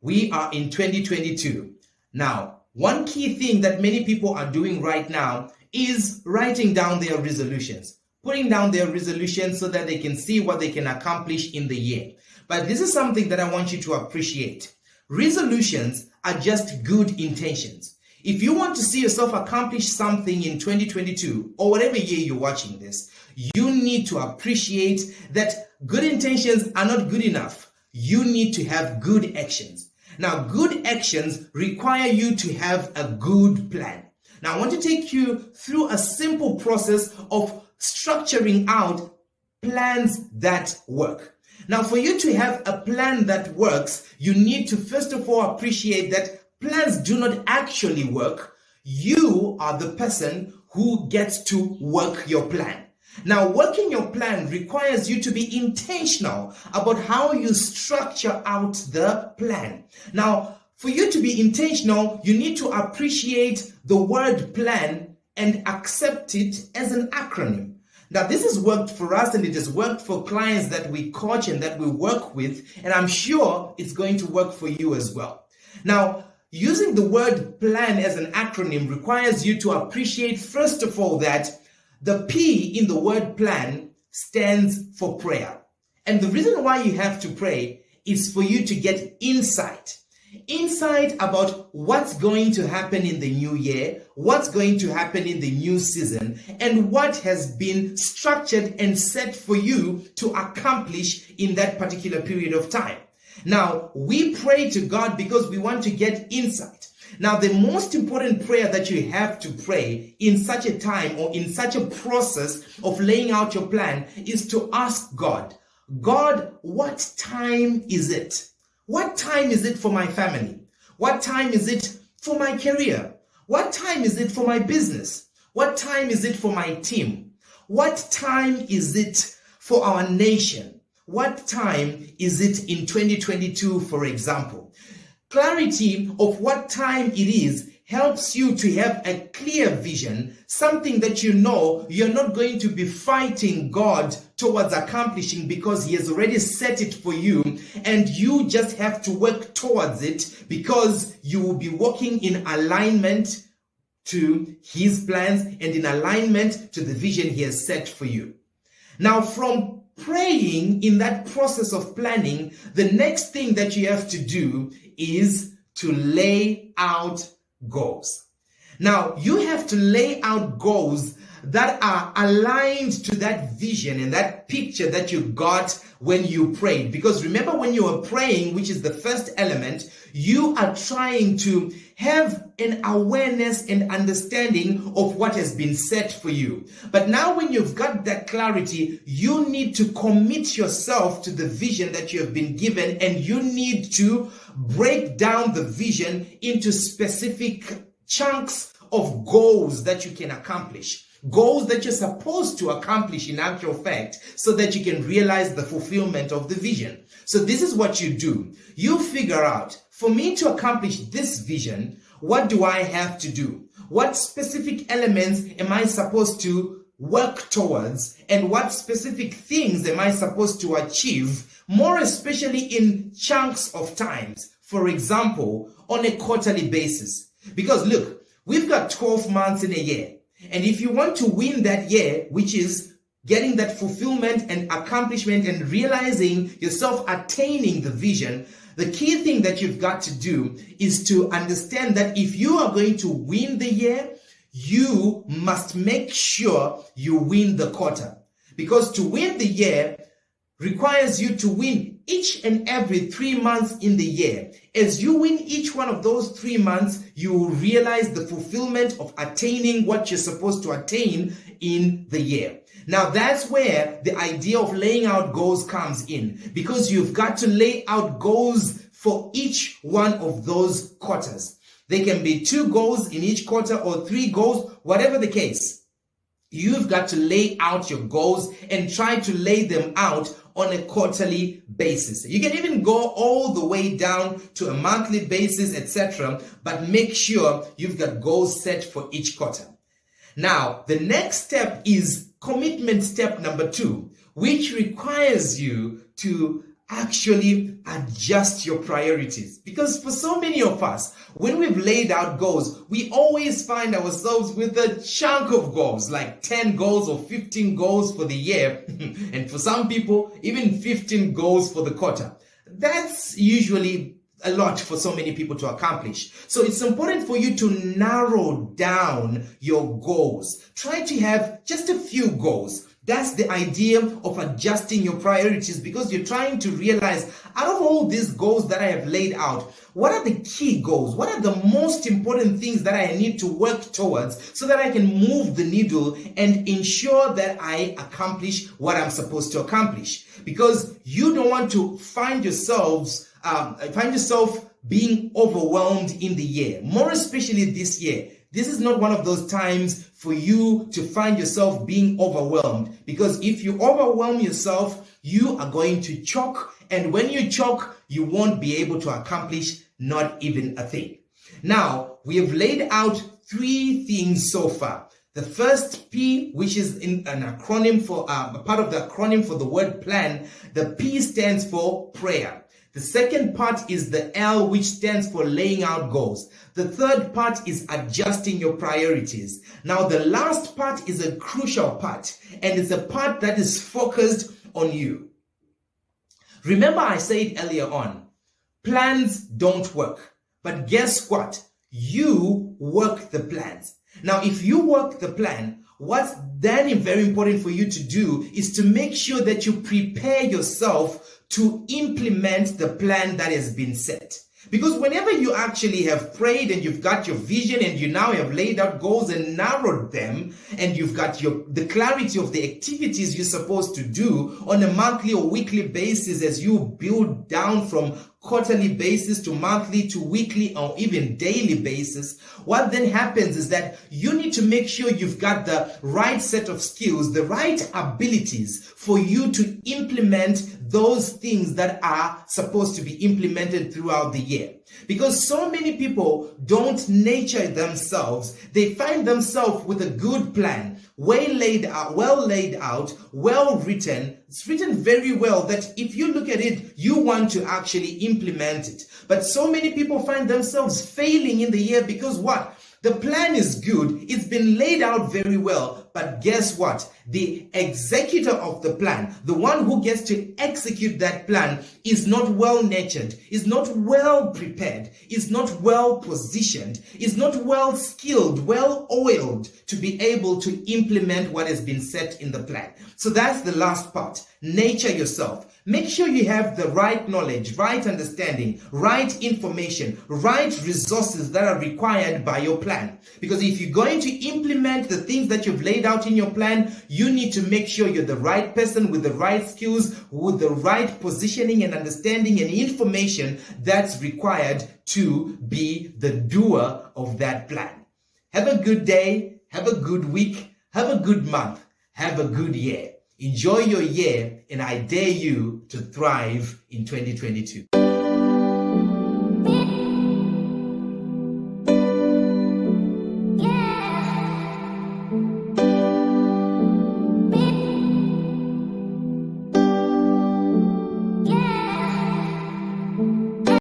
We are in 2022. Now, one key thing that many people are doing right now is writing down their resolutions, putting down their resolutions so that they can see what they can accomplish in the year. But this is something that I want you to appreciate. Resolutions are just good intentions. If you want to see yourself accomplish something in 2022 or whatever year you're watching this, you need to appreciate that good intentions are not good enough. You need to have good actions. Now, good actions require you to have a good plan. Now, I want to take you through a simple process of structuring out plans that work. Now, for you to have a plan that works, you need to first of all appreciate that plans do not actually work. You are the person who gets to work your plan. Now, working your plan requires you to be intentional about how you structure out the plan. Now, for you to be intentional, you need to appreciate the word plan and accept it as an acronym. Now, this has worked for us and it has worked for clients that we coach and that we work with, and I'm sure it's going to work for you as well. Now, using the word plan as an acronym requires you to appreciate, first of all, that the P in the word plan stands for prayer. And the reason why you have to pray is for you to get insight. Insight about what's going to happen in the new year, what's going to happen in the new season, and what has been structured and set for you to accomplish in that particular period of time. Now, we pray to God because we want to get insight. Now, the most important prayer that you have to pray in such a time or in such a process of laying out your plan is to ask God, God, what time is it? What time is it for my family? What time is it for my career? What time is it for my business? What time is it for my team? What time is it for our nation? What time is it in 2022, for example? Clarity of what time it is helps you to have a clear vision, something that you know you're not going to be fighting God towards accomplishing because He has already set it for you, and you just have to work towards it because you will be working in alignment to His plans and in alignment to the vision He has set for you. Now, from praying in that process of planning, the next thing that you have to do is to lay out goals. Now, you have to lay out goals that are aligned to that vision and that picture that you got when you prayed. Because remember, when you were praying, which is the first element, you are trying to have an awareness and understanding of what has been set for you. But now when you've got that clarity, you need to commit yourself to the vision that you have been given, and you need to break down the vision into specific chunks of goals that you can accomplish. Goals that you're supposed to accomplish in actual fact, so that you can realize the fulfillment of the vision. So this is what you do. You figure out, for me to accomplish this vision, what do I have to do? What specific elements am I supposed to work towards? And what specific things am I supposed to achieve, more especially in chunks of times? For example, on a quarterly basis. Because look, we've got 12 months in a year. And if you want to win that year, which is getting that fulfillment and accomplishment and realizing yourself attaining the vision, the key thing that you've got to do is to understand that if you are going to win the year, you must make sure you win the quarter. Because to win the year requires you to win each and every 3 months in the year. As you win each one of those 3 months, you will realize the fulfillment of attaining what you're supposed to attain in the year. Now, that's where the idea of laying out goals comes in, because you've got to lay out goals for each one of those quarters. They can be 2 goals in each quarter or 3 goals, whatever the case. You've got to lay out your goals and try to lay them out on a quarterly basis. You can even go all the way down to a monthly basis, etc. But make sure you've got goals set for each quarter. Now, the next step is commitment step number 2, which requires you to actually adjust your priorities. Because for so many of us, when we've laid out goals, we always find ourselves with a chunk of goals, like 10 goals or 15 goals for the year. And for some people, even 15 goals for the quarter. That's usually a lot for so many people to accomplish. So it's important for you to narrow down your goals. Try to have just a few goals. That's the idea of adjusting your priorities, because you're trying to realize, out of all these goals that I have laid out, what are the key goals? What are the most important things that I need to work towards so that I can move the needle and ensure that I accomplish what I'm supposed to accomplish? Because you don't want to find yourself being overwhelmed in the year, more especially this year. This is not one of those times for you to find yourself being overwhelmed, because if you overwhelm yourself, you are going to choke, and when you choke, you won't be able to accomplish not even a thing. Now, we have laid out 3 things so far. The first P, which is in an acronym for a part of the acronym for the word plan, the P stands for prayer. The second part is the L, which stands for laying out goals. The third part is adjusting your priorities. Now, the last part is a crucial part, and it's a part that is focused on you. Remember, I said earlier on, plans don't work. But guess what? You work the plans. Now, if you work the plan, what's then very important for you to do is to make sure that you prepare yourself to implement the plan that has been set. Because whenever you actually have prayed and you've got your vision and you now have laid out goals and narrowed them, and you've got the clarity of the activities you're supposed to do on a monthly or weekly basis, as you build down from quarterly basis to monthly to weekly or even daily basis, what then happens is that you need to make sure you've got the right set of skills, the right abilities for you to implement those things that are supposed to be implemented throughout the year. Because so many people don't nurture themselves. They find themselves with a good plan, well laid out, well written. It's written very well that if you look at it, you want to actually implement it. But so many people find themselves failing in the year because what? The plan is good. It's been laid out very well. But guess what? The executor of the plan, the one who gets to execute that plan, is not well nurtured, is not well prepared, is not well positioned, is not well skilled, well oiled to be able to implement what has been set in the plan. So that's the last part. Nurture yourself. Make sure you have the right knowledge, right understanding, right information, right resources that are required by your plan. Because if you're going to implement the things that you've laid out in your plan, you need to make sure you're the right person with the right skills, with the right positioning and understanding and information that's required to be the doer of that plan. Have a good day, have a good week, have a good month, have a good year. Enjoy your year, and I dare you to thrive in 2022.